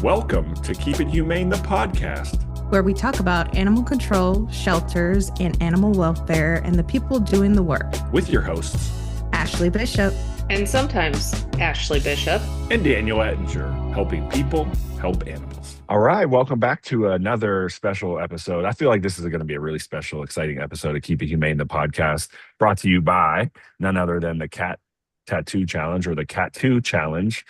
Welcome to Keep It Humane, the podcast, where we talk about animal control, shelters, and animal welfare, and the people doing the work. With your hosts, Ashley Bishop. And sometimes Ashley Bishop. And Daniel Ettinger, helping people help animals. All right, welcome back to another special episode. I feel like this is going to be a really special, exciting episode of Keep It Humane, the podcast, brought to you by none other than the Cat Tattoo Challenge, or the Cat 2 Challenge,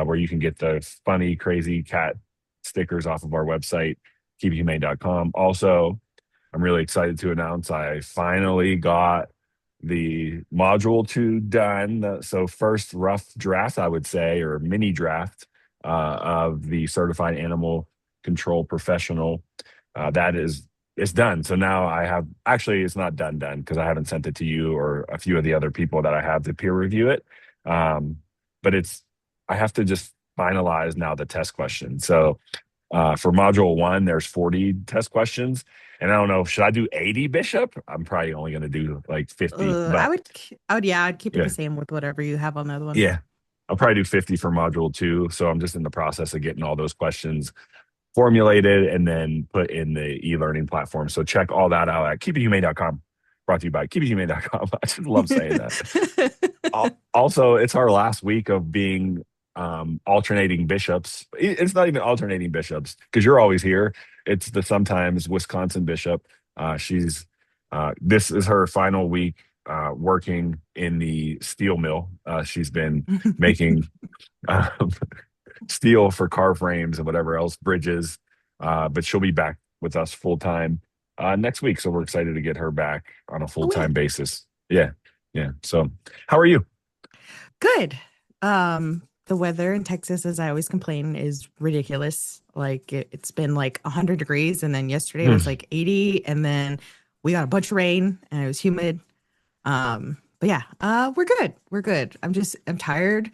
where you can get the funny, crazy cat stickers off of our website, keepithumane.com. Also, I'm really excited to announce I finally got the module 2 done. So first rough draft, I would say, or mini draft of the certified animal control professional. It's done. So now I have, actually it's not done because I haven't sent it to you or a few of the other people that I have to peer review it. But I have to just finalize now the test questions. So for module 1, there's 40 test questions. And I don't know, should I do 80, Bishop? I'm probably only going to do like 50. I'd keep it the same with whatever you have on the other one. Yeah, I'll probably do 50 for module 2. So I'm just in the process of getting all those questions formulated and then put in the e-learning platform. So check all that out at keepithumane.com. Brought to you by keepithumane.com. I just love saying that. Also, it's our last week of being alternating bishops. It's not even alternating bishops because you're always here. It's the sometimes Wisconsin bishop. This is her final week working in the steel mill. She's been making steel for car frames and whatever else, bridges. But she'll be back with us full time next week. So we're excited to get her back on a full time basis. Yeah. So how are you? Good. The weather in Texas, as I always complain, is ridiculous. Like it's been like 100 degrees, and then yesterday it was like 80, and then we got a bunch of rain, and it was humid. But yeah, we're good. We're good. I'm tired.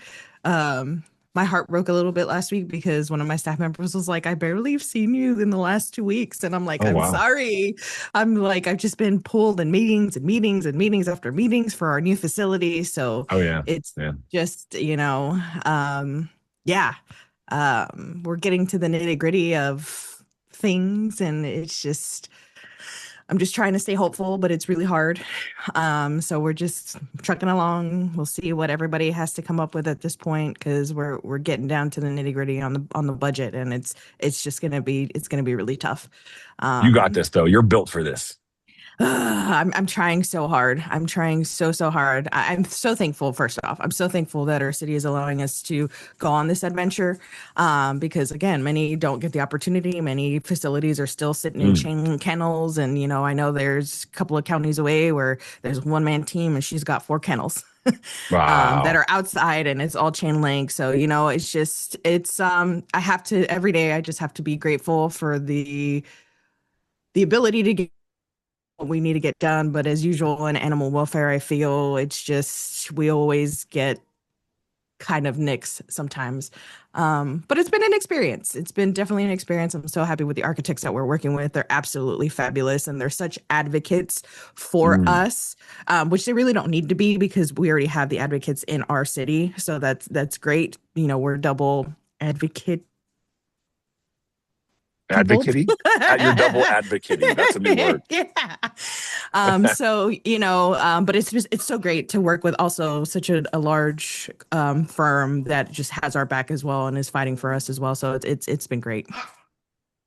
My heart broke a little bit last week because one of my staff members was like, I barely have seen you in the last 2 weeks. And I'm like, sorry. I'm like, I've just been pulled in meetings and meetings and meetings after meetings for our new facility. So it's just, we're getting to the nitty gritty of things, and it's just, I'm just trying to stay hopeful, but it's really hard. So we're just trucking along. We'll see what everybody has to come up with at this point, because we're getting down to the nitty gritty on the budget, and it's gonna be really tough. You got this though. You're built for this. I'm trying so hard. I'm trying so hard. I'm so thankful. First off, I'm so thankful that our city is allowing us to go on this adventure. Because again, many don't get the opportunity. Many facilities are still sitting in chain kennels. And, I know there's a couple of counties away where there's a one-man team and she's got 4 kennels that are outside, and it's all chain link. So, I have to, every day, I just have to be grateful for the ability to get what we need to get done. But as usual in animal welfare, I feel it's just, we always get kind of nicks sometimes. But it's been an experience. It's been definitely an experience. I'm so happy with the architects that we're working with. They're absolutely fabulous, and they're such advocates for us, which they really don't need to be because we already have the advocates in our city. So that's great. We're double advocate. Advocating? You're double advocating. That's a new word. But it's so great to work with also such a large firm that just has our back as well and is fighting for us as well. So it's been great.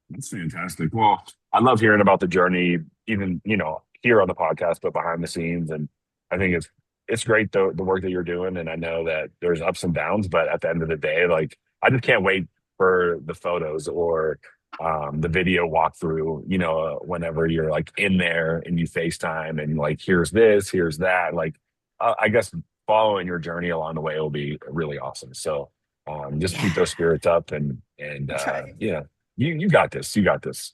That's fantastic. Well, I love hearing about the journey, even, here on the podcast, but behind the scenes. And I think it's great, the work that you're doing. And I know that there's ups and downs, but at the end of the day, like, I just can't wait for the photos or the video walkthrough, whenever you're like in there and you FaceTime and like, here's this, here's that. Like, I guess following your journey along the way will be really awesome. So just keep those spirits up and you got this. You got this.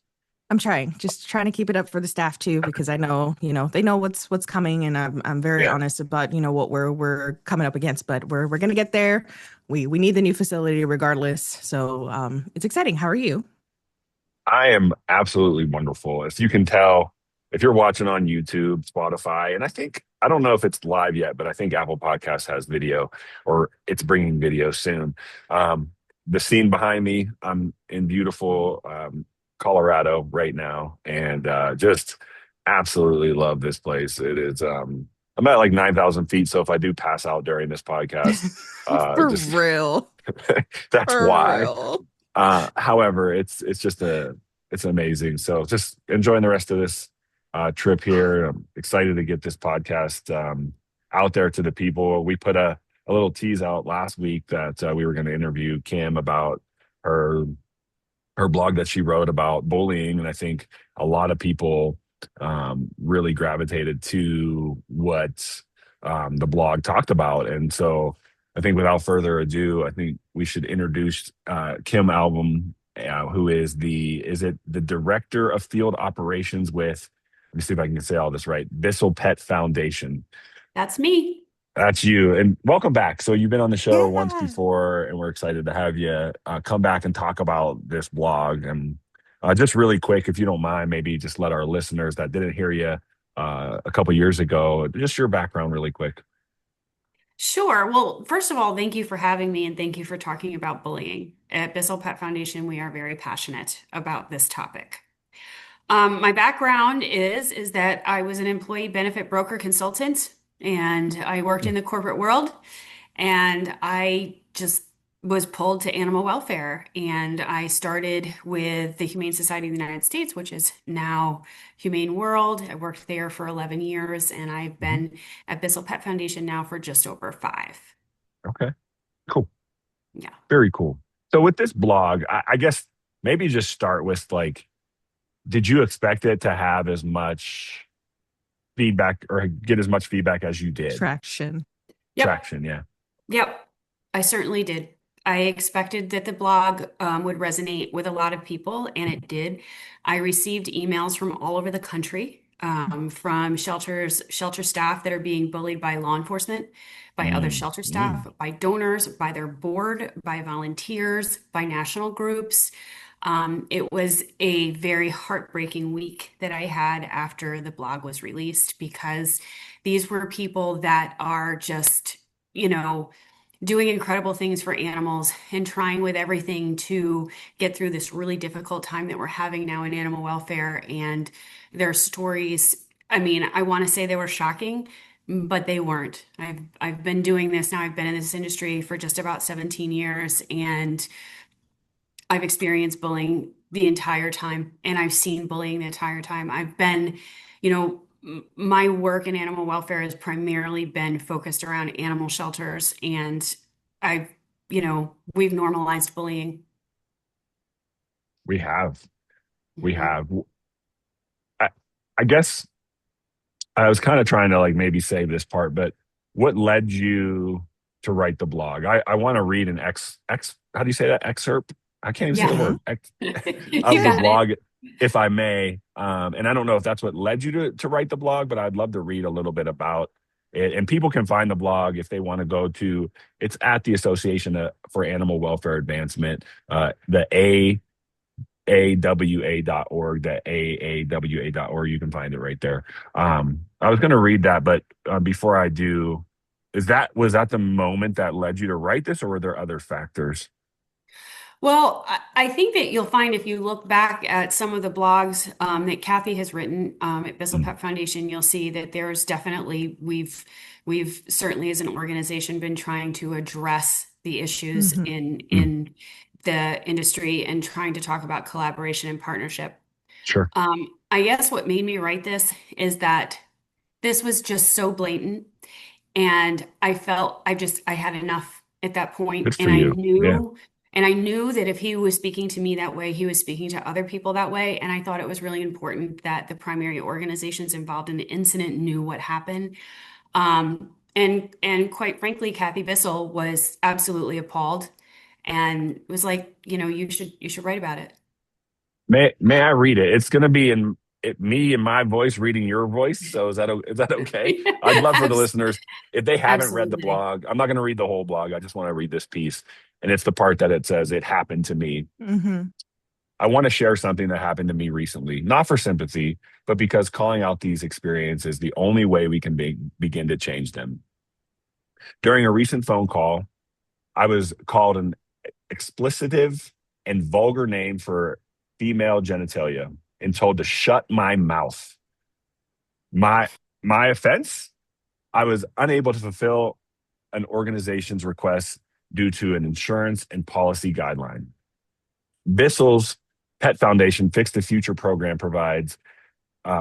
I'm just trying to keep it up for the staff too, because I know, they know what's coming, and I'm very honest about, what we're coming up against, but we're going to get there. We need the new facility regardless. So it's exciting. How are you? I am absolutely wonderful. If you can tell, if you're watching on YouTube, Spotify, and I don't know if it's live yet, but I think Apple Podcasts has video, or it's bringing video soon. the scene behind me, I'm in beautiful Colorado right now, and just absolutely love this place. It is. I'm at like 9,000 feet, so if I do pass out during this podcast, For just real. that's For why. real. However, it's just it's amazing. So just enjoying the rest of this trip here. I'm excited to get this podcast out there to the people. We put a little tease out last week that we were going to interview Kim about her blog that she wrote about bullying, and I think a lot of people really gravitated to what the blog talked about. And so I think without further ado, I think we should introduce Kim Alboum, who is the director of field operations with, let me see if I can say all this right, BISSELL Pet Foundation. That's me. That's you. And welcome back. So you've been on the show once Yeah. before, and we're excited to have you come back and talk about this blog. And just really quick, if you don't mind, maybe just let our listeners that didn't hear you a couple years ago, just your background really quick. Sure. Well, first of all, thank you for having me and thank you for talking about bullying. At Bissell Pet Foundation, we are very passionate about this topic. My background is that I was an employee benefit broker consultant and I worked in the corporate world and I just was pulled to animal welfare and I started with the Humane Society of the United States, which is now Humane World. I worked there for 11 years and I've been at Bissell Pet Foundation now for just over 5. Okay, cool. Yeah. Very cool. So with this blog, I guess maybe just start with like, did you expect it to have as much feedback or get as much feedback as you did? Traction. Yep. Traction, yeah. Yep. I certainly did. I expected that the blog would resonate with a lot of people, and it did. I received emails from all over the country, from shelter staff that are being bullied by law enforcement, by other shelter staff, by donors, by their board, by volunteers, by national groups. It was a very heartbreaking week that I had after the blog was released because these were people that are just, doing incredible things for animals and trying with everything to get through this really difficult time that we're having now in animal welfare. And their stories, I mean, I want to say they were shocking, but they weren't. I've been doing this now. I've been in this industry for just about 17 years and I've experienced bullying the entire time and I've seen bullying the entire time. I've been, my work in animal welfare has primarily been focused around animal shelters and I've, we've normalized bullying. We have. We have. I, I guess I was kind of trying to like maybe save this part, but what led you to write the blog? I want to read an how do you say that? Excerpt? I can't even say the Yeah. word You of the got it. blog, if I may. And I don't know if that's what led you to write the blog, but I'd love to read a little bit about it. And people can find the blog if they want to go to, it's at the Association for Animal Welfare Advancement, the AAWA.org, the AAWA.org. You can find it right there. I was going to read that, but before I do, was that the moment that led you to write this, or were there other factors? Well, I think that you'll find if you look back at some of the blogs that Kathy has written at Bissell Pet Foundation, you'll see that there's definitely we've certainly as an organization been trying to address the issues in the industry and trying to talk about collaboration and partnership. Sure. I guess what made me write this is that this was just so blatant, and I felt I had enough at that point, Good for and you. Yeah. I knew that if he was speaking to me that way, he was speaking to other people that way. And I thought it was really important that the primary organizations involved in the incident knew what happened. And quite frankly, Kathy Bissell was absolutely appalled and was like, you should write about it. May I read it? It's going to be in me and my voice reading your voice. So is that okay? I'd love for the listeners, if they haven't read the Absolutely. blog, I'm not going to read the whole blog. I just want to read this piece. And it's the part that it says, "It happened to me." I want to share something that happened to me recently, not for sympathy, but because calling out these experiences is the only way we can begin to change them. During a recent phone call, I was called explicitive and vulgar name for female genitalia and told to shut my mouth. My my offense? I was unable to fulfill an organization's request due to an insurance and policy guideline. BISSELL's Pet Foundation Fix the Future program provides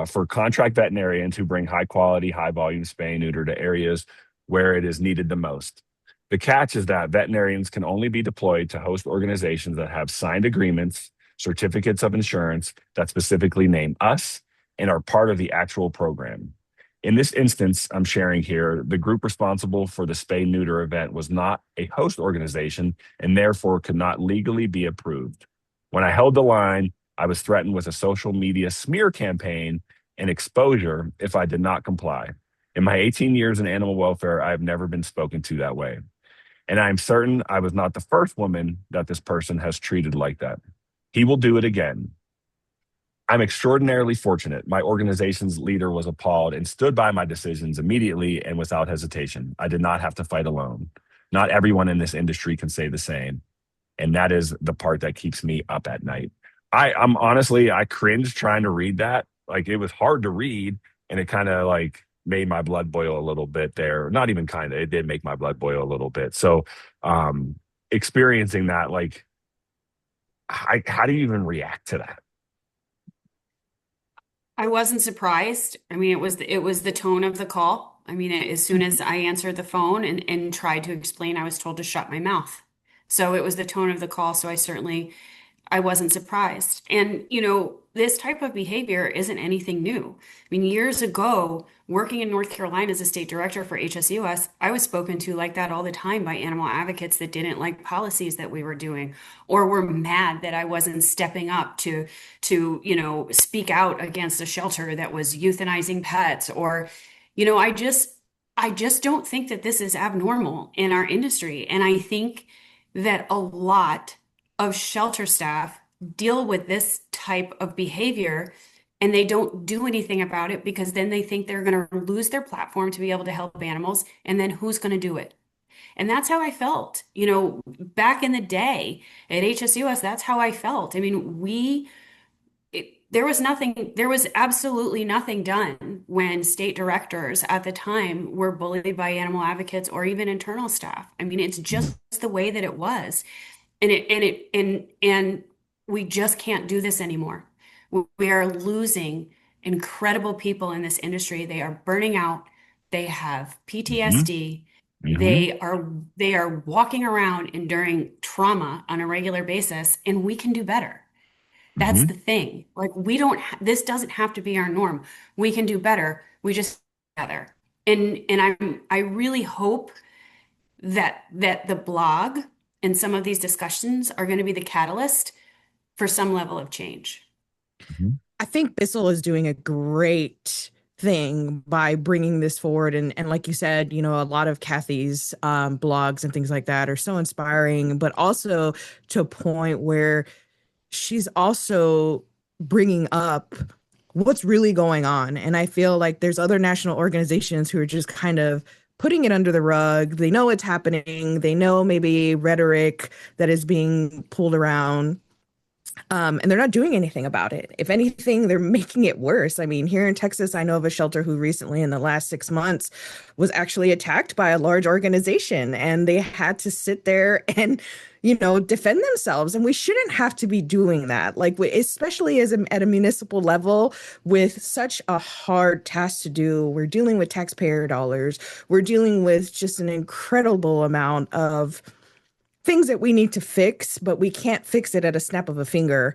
for contract veterinarians who bring high quality, high volume spay neuter to areas where it is needed the most. The catch is that veterinarians can only be deployed to host organizations that have signed agreements, certificates of insurance that specifically name us and are part of the actual program. In this instance, I'm sharing here, the group responsible for the spay neuter event was not a host organization and therefore could not legally be approved. When I held the line, I was threatened with a social media smear campaign and exposure if I did not comply. In my 18 years in animal welfare, I have never been spoken to that way. And I am certain I was not the first woman that this person has treated like that. He will do it again. I'm extraordinarily fortunate. My organization's leader was appalled and stood by my decisions immediately and without hesitation. I did not have to fight alone. Not everyone in this industry can say the same. And that is the part that keeps me up at night. I'm honestly, I cringed trying to read that. Like, it was hard to read, and it kind of like made my blood boil a little bit there. Not even kind of, it did make my blood boil a little bit. So experiencing that, like, how do you even react to that? I wasn't surprised. I mean, it was the tone of the call. I mean, as soon as I answered the phone and tried to explain, I was told to shut my mouth. So it was the tone of the call. So I wasn't surprised. And, this type of behavior isn't anything new. I mean, years ago, working in North Carolina as a state director for HSUS, I was spoken to like that all the time by animal advocates that didn't like policies that we were doing or were mad that I wasn't stepping up to speak out against a shelter that was euthanizing pets or, I just don't think that this is abnormal in our industry. And I think that a lot of shelter staff deal with this type of behavior and they don't do anything about it because then they think they're going to lose their platform to be able to help animals. And then who's going to do it? And that's how I felt, back in the day at HSUS, that's how I felt. I mean, there was absolutely nothing done when state directors at the time were bullied by animal advocates or even internal staff. I mean, it's just the way that it was. And we just can't do this anymore. We are losing incredible people in this industry. They are burning out. They have PTSD. They are walking around enduring trauma on a regular basis, and we can do better. That's the thing. Like, this doesn't have to be our norm. We can do better. We just together. And I really hope that the blog and some of these discussions are going to be the catalyst for some level of change. I think Bissell is doing a great thing by bringing this forward. And like you said, a lot of Kathy's blogs and things like that are so inspiring, but also to a point where she's also bringing up what's really going on. And I feel like there's other national organizations who are just kind of putting it under the rug. They know it's happening. They know maybe rhetoric that is being pulled around. And they're not doing anything about it. If anything, they're making it worse. I mean, here in Texas, I know of a shelter who recently in the last 6 months was actually attacked by a large organization and they had to sit there and, defend themselves. And we shouldn't have to be doing that. Like, especially at a municipal level with such a hard task to do. We're dealing with taxpayer dollars. We're dealing with just an incredible amount of things that we need to fix, but we can't fix it at a snap of a finger.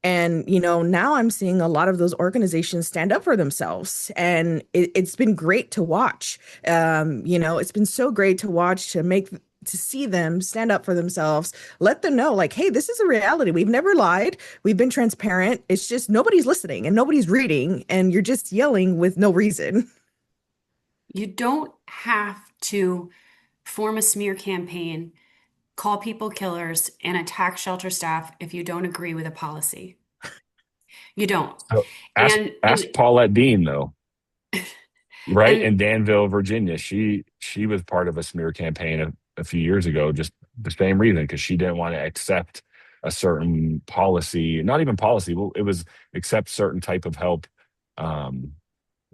And, now I'm seeing a lot of those organizations stand up for themselves. And it's been great to watch. It's been so great to watch, to see them stand up for themselves, let them know, like, hey, this is a reality. We've never lied. We've been transparent. It's just nobody's listening and nobody's reading. And you're just yelling with no reason. You don't have to form a smear campaign, call people killers, and attack shelter staff if you don't agree with a policy. You don't. So ask Paulette Dean, though. Right? In Danville, Virginia. She was part of a smear campaign a few years ago, just the same reason, because she didn't want to accept a certain policy, not even policy. Well, it was accept certain type of help, um,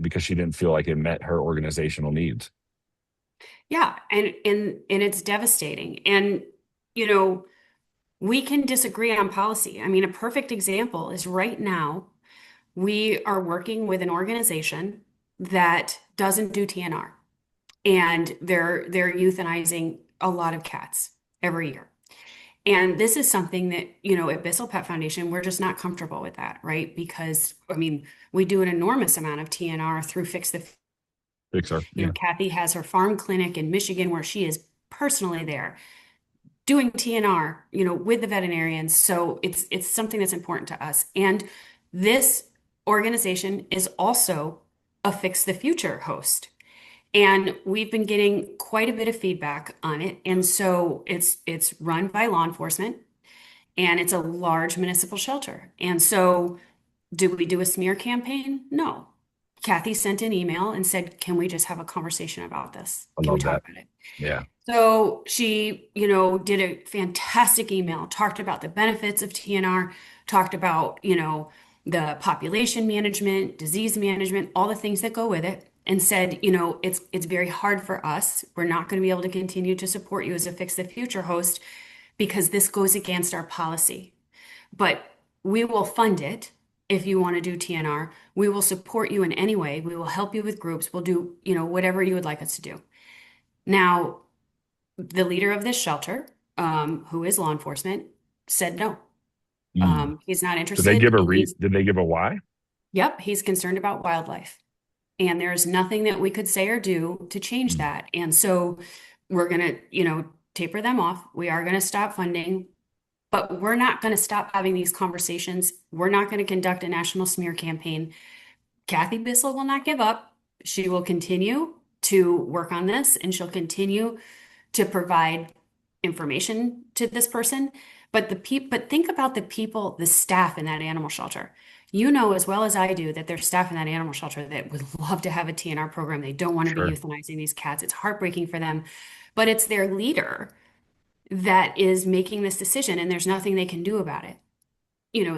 because she didn't feel like it met her organizational needs. Yeah, and it's devastating. And you know, we can disagree on policy. I mean, a perfect example is right now we are working with an organization that doesn't do TNR, and they're euthanizing a lot of cats every year. And this is something that, at Bissell Pet Foundation, we're just not comfortable with that, right? Because, I mean, we do an enormous amount of TNR through Fix the Pixar, yeah. Kathy has her farm clinic in Michigan where she is personally there doing TNR, with the veterinarians. So it's something that's important to us. And this organization is also a Fix the Future host. And we've been getting quite a bit of feedback on it. And so it's run by law enforcement and it's a large municipal shelter. And so did we do a smear campaign? No. Kathy sent an email and said, "Can we just have a conversation about this? I Can we love talk that. about it?" Yeah. So she, did a fantastic email, talked about the benefits of TNR, talked about, the population management, disease management, all the things that go with it, and said, it's very hard for us. We're not going to be able to continue to support you as a Fix the Future host because this goes against our policy. But we will fund it if you want to do TNR. We will support you in any way. We will help you with groups. We'll do, whatever you would like us to do. Now, the leader of this shelter, who is law enforcement, said no. Mm. He's not Did they interested. give a And did they give a why? yep, he's concerned about wildlife. And there's nothing that we could say or do to change Mm. that. And so we're going to, taper them off. We are going to stop funding, but we're not going to stop having these conversations. We're not going to conduct a national smear campaign. Kathy Bissell will not give up. She will continue to work on this and she'll continue to provide information to this person. But think about the people, the staff in that animal shelter. You know as well as I do that there's staff in that animal shelter that would love to have a TNR program. They don't want to be Sure. euthanizing these cats. It's heartbreaking for them, but it's their leader that is making this decision and there's nothing they can do about it.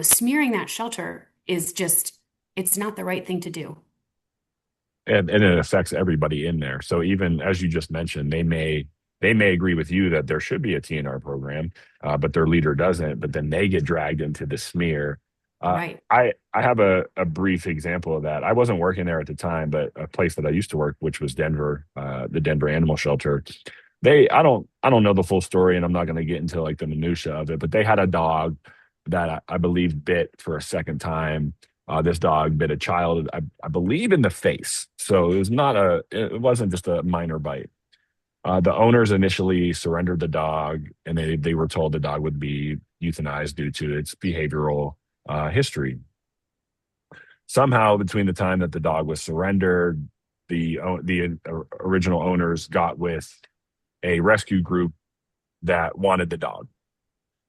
Smearing that shelter is just, it's not the right thing to do. And it affects everybody in there. So even as you just mentioned, they may agree with you that there should be a TNR program, but their leader doesn't. But then they get dragged into the smear. Right. I have a brief example of that. I wasn't working there at the time, but a place that I used to work, which was Denver, the Denver Animal Shelter. I don't know the full story, and I'm not going to get into like the minutia of it. But they had a dog that I believe bit for a second time. This dog bit a child, I believe, in the face. So it wasn't just a minor bite. The owners initially surrendered the dog, and they were told the dog would be euthanized due to its behavioral history. Somehow, between the time that the dog was surrendered, the original owners got with a rescue group that wanted the dog.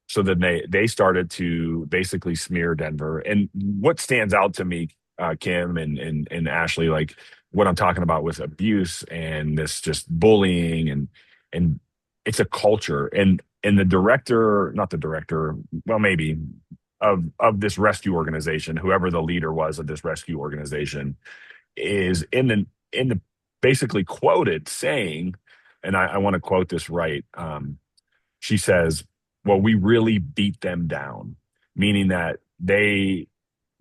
So then they started to basically smear Denver. And what stands out to me, Kim and Ashley, like what I'm talking about with abuse and this just bullying and it's a culture. And the director, not the director, well, maybe of this rescue organization, whoever the leader was of this rescue organization, is in the basically quoted saying, and I want to quote this right. She says, "Well, we really beat them down," meaning that they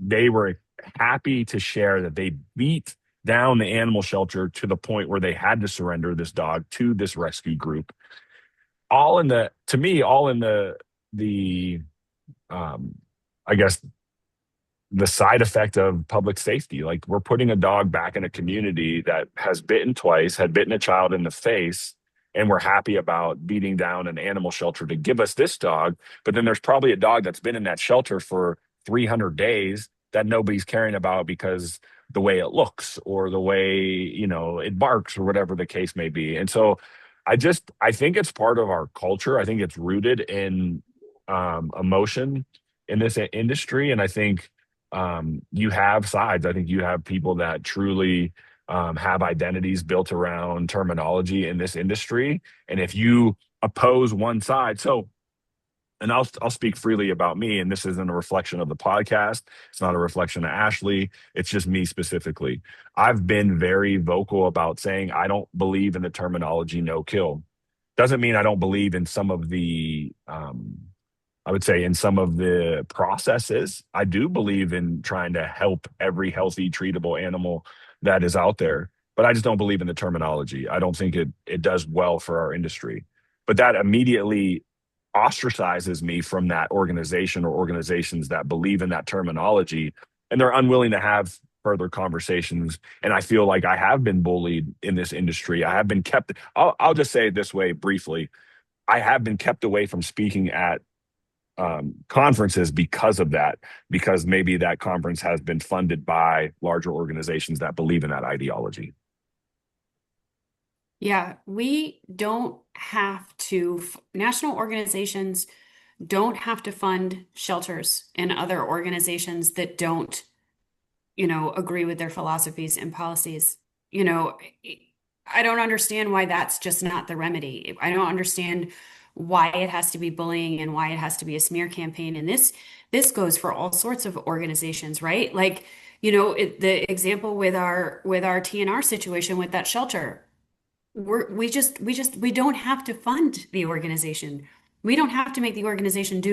were happy to share that they beat down the animal shelter to the point where they had to surrender this dog to this rescue group. All in the to me, all in the I guess the side effect of public safety. Like, we're putting a dog back in a community that has bitten twice, had bitten a child in the face, and we're happy about beating down an animal shelter to give us this dog. But then there's probably a dog that's been in that shelter for 300 days that nobody's caring about because the way it looks or the way, it barks or whatever the case may be. And so I think it's part of our culture. I think it's rooted in emotion in this industry. And I think you have sides. I think you have people that truly have identities built around terminology in this industry. And if you oppose one side. So, and I'll speak freely about me, and this isn't a reflection of the podcast. It's not a reflection of Ashley. It's just me specifically. I've been very vocal about saying I don't believe in the terminology no kill. Doesn't mean I don't believe in some of the I would say in some of the processes. I do believe in trying to help every healthy, treatable animal that is out there, but I just don't believe in the terminology. I don't think it does well for our industry. But that immediately ostracizes me from that organization or organizations that believe in that terminology, and they're unwilling to have further conversations. And I feel like I have been bullied in this industry. I have been kept, I'll just say it this way briefly. I have been kept away from speaking at conferences because of that, because maybe that conference has been funded by larger organizations that believe in that ideology. Yeah, we don't have to, national organizations don't have to fund shelters and other organizations that don't, agree with their philosophies and policies. You know, I don't understand why that's just not the remedy. I don't understand why it has to be bullying and why it has to be a smear campaign. And this goes for all sorts of organizations, right? Like, the example with our TNR situation with that shelter. We don't have to fund the organization. We don't have to make the organization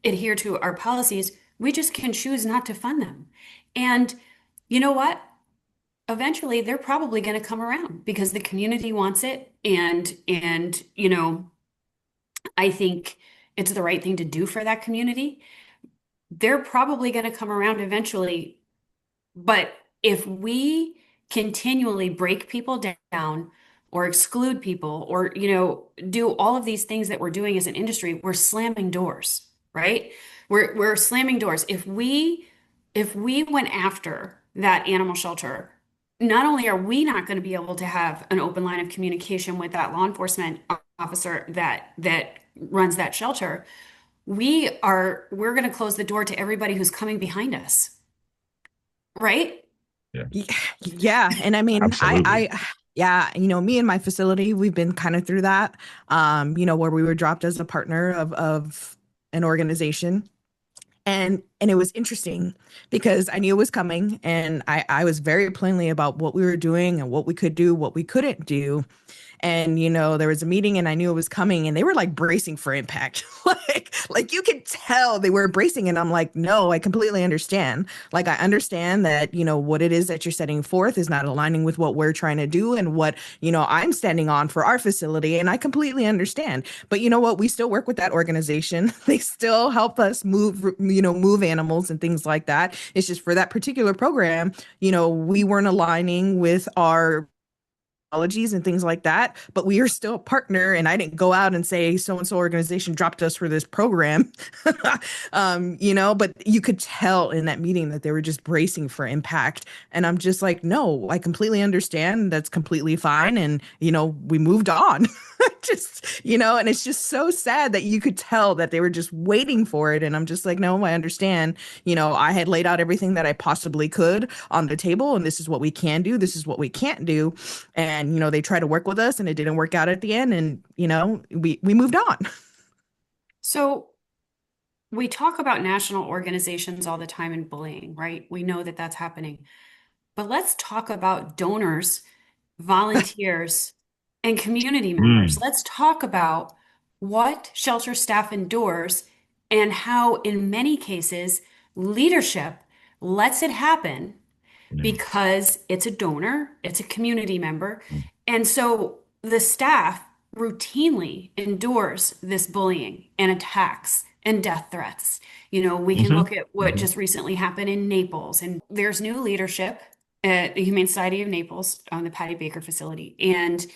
adhere to our policies. We just can choose not to fund them. And you know what? Eventually they're probably going to come around because the community wants it. And I think it's the right thing to do for that community. They're probably going to come around eventually. But if we continually break people down or exclude people or, do all of these things that we're doing as an industry, we're slamming doors, right? We're slamming doors. If we went after that animal shelter, not only are we not going to be able to have an open line of communication with that law enforcement officer that runs that shelter, we're going to close the door to everybody who's coming behind us, right? Yeah. Yeah. And I mean, Absolutely. yeah, me and my facility, we've been kind of through that, where we were dropped as a partner of an organization. And it was interesting because I knew it was coming, and I was very plainly about what we were doing and what we could do, what we couldn't do. And there was a meeting and I knew it was coming, and they were like bracing for impact. like you could tell they were bracing, and I'm like, no, I completely understand. Like, I understand that what it is that you're setting forth is not aligning with what we're trying to do and what I'm standing on for our facility, and I completely understand. But you know what, we still work with that organization. They still help us move animals and things like that. It's just for that particular program, we weren't aligning with our apologies and things like that, but we are still a partner. And I didn't go out and say so and so organization dropped us for this program. But you could tell in that meeting that they were just bracing for impact. And I'm just like, no, I completely understand. That's completely fine. And we moved on. And it's just so sad that you could tell that they were just waiting for it. And I'm just like, no, I understand. I had laid out everything that I possibly could on the table, and this is what we can do, this is what we can't do. And they tried to work with us, and it didn't work out at the end, and we moved on. So we talk about national organizations all the time in bullying, right? We know that that's happening. But let's talk about donors, volunteers, and community members. Let's talk about what shelter staff endures and how, in many cases, leadership lets it happen because it's a donor, it's a community member. And so the staff routinely endures this bullying and attacks and death threats. We can look at what just recently happened in Naples, and there's new leadership at the Humane Society of Naples on the Patty Baker facility. And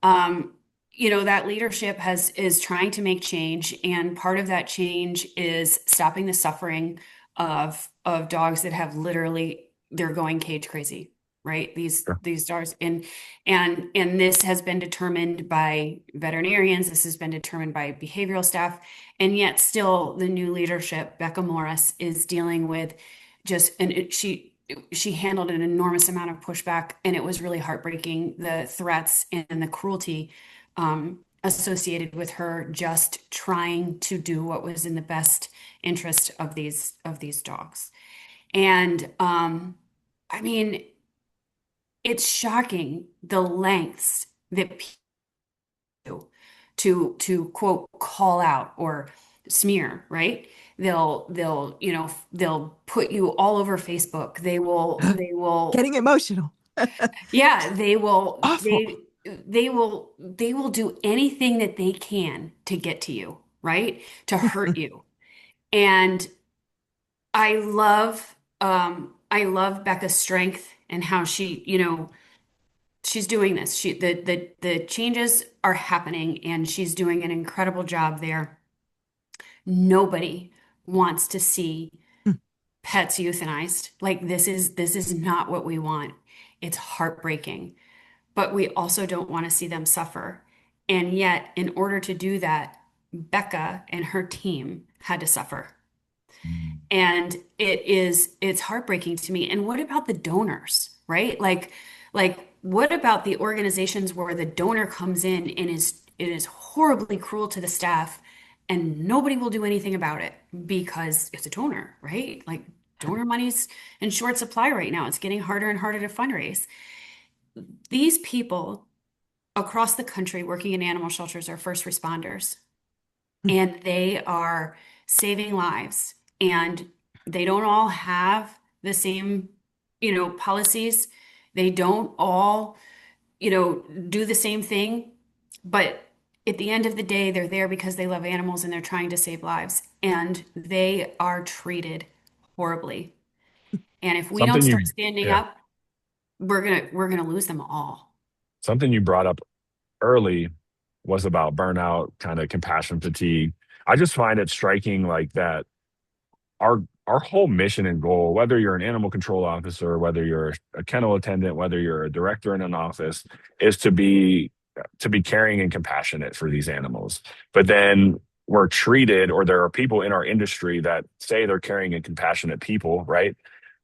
that leadership is trying to make change, and part of that change is stopping the suffering of dogs that have literally, they're going cage crazy, right? These dogs, and this has been determined by veterinarians, this has been determined by behavioral staff, and yet still the new leadership, Becca Morris, is dealing with she handled an enormous amount of pushback, and it was really heartbreaking, the threats and the cruelty associated with her just trying to do what was in the best interest of these dogs. And I mean, it's shocking the lengths that people to quote call out or smear, right? They'll put you all over Facebook. Getting emotional. Yeah, Awful. they will do anything that they can to get to you, right? To hurt you. And I love Becca's strength and how she, she's doing this. The changes are happening and she's doing an incredible job there. Nobody wants to see pets euthanized. Like this is not what we want. It's heartbreaking. But we also don't want to see them suffer. And yet, in order to do that, Becca and her team had to suffer. Mm. And it's heartbreaking to me. And what about the donors, right? Like what about the organizations where the donor comes in and it is horribly cruel to the staff and nobody will do anything about it because it's a donor, right? Like donor money's in short supply right now. It's getting harder and harder to fundraise. These people across the country working in animal shelters are first responders and they are saving lives and they don't all have the same, policies. They don't all, do the same thing, but at the end of the day, they're there because they love animals and they're trying to save lives and they are treated horribly. And if we don't Something start you, standing yeah, up, we're gonna lose them all. something you brought up early was about burnout, kind of compassion fatigue. I just find it striking like that our whole mission and goal, whether you're an animal control officer, whether you're a kennel attendant, whether you're a director in an office, is to be caring and compassionate for these animals. But then we're treated, or there are people in our industry that say they're caring and compassionate people, right?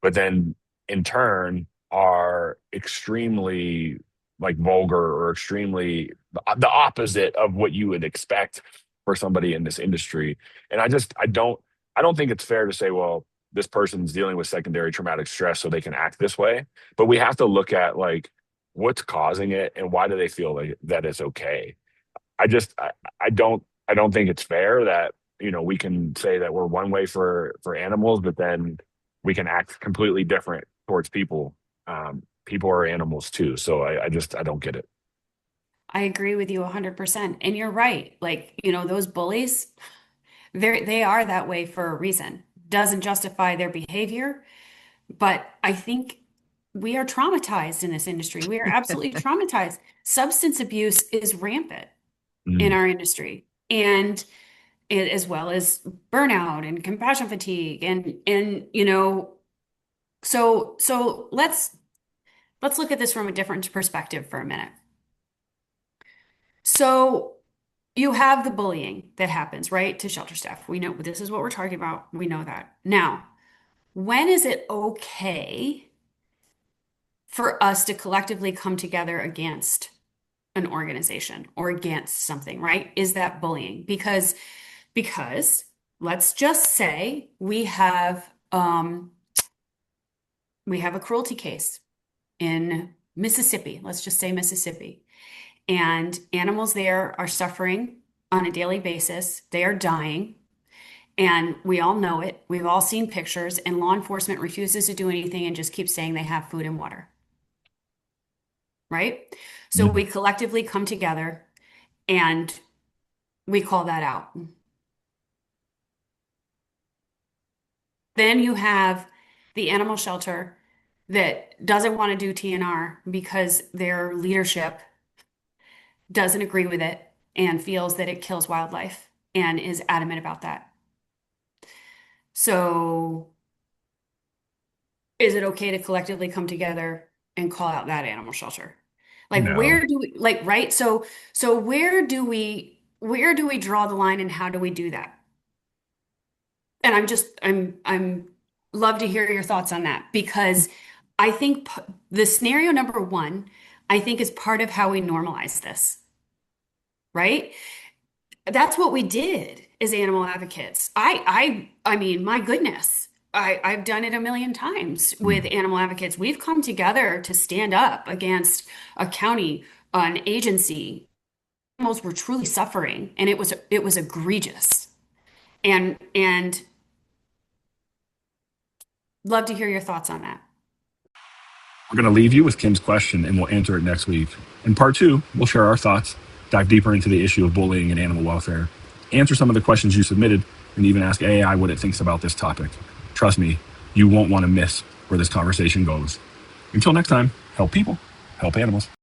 But then in turn are extremely like vulgar or extremely the opposite of what you would expect for somebody in this industry. And I don't think it's fair to say, well, this person's dealing with secondary traumatic stress, so they can act this way. But we have to look at like what's causing it and why do they feel like that it's okay. I just I don't think it's fair that we can say that we're one way for animals, but then we can act completely different towards people. People are animals too, so I don't get it. I agree with you 100%. And you're right. Like, those bullies, they are that way for a reason. Doesn't justify their behavior, but I think we are traumatized in this industry. We are absolutely traumatized. Substance abuse is rampant in Mm. our industry, and as well as burnout and compassion fatigue and so let's look at this from a different perspective for a minute. So you have the bullying that happens, right, to shelter staff. We know this is what we're talking about. We know that. Now, when is it okay for us to collectively come together against an organization or against something, right? Is that bullying? Because let's just say we have a cruelty case in Mississippi. Let's just say Mississippi. And animals there are suffering on a daily basis. They are dying. And we all know it. We've all seen pictures, and law enforcement refuses to do anything and just keeps saying they have food and water, right? So Mm. we collectively come together and we call that out. Then you have the animal shelter that doesn't want to do TNR because their leadership doesn't agree with it and feels that it kills wildlife and is adamant about that. So is it okay to collectively come together and call out that animal shelter? Like No. where do we like right? So where do we draw the line and how do we do that? And I'm love to hear your thoughts on that because I think the scenario number one, I think is part of how we normalize this. right? That's what we did as animal advocates. I mean, my goodness. I've done it a million times with animal advocates. We've come together to stand up against a county, an agency. Animals were truly suffering, and it was egregious. And love to hear your thoughts on that. We're going to leave you with Kim's question and we'll answer it next week. In part 2, we'll share our thoughts, dive deeper into the issue of bullying and animal welfare, answer some of the questions you submitted, and even ask AI what it thinks about this topic. Trust me, you won't want to miss where this conversation goes. Until next time, help people, help animals.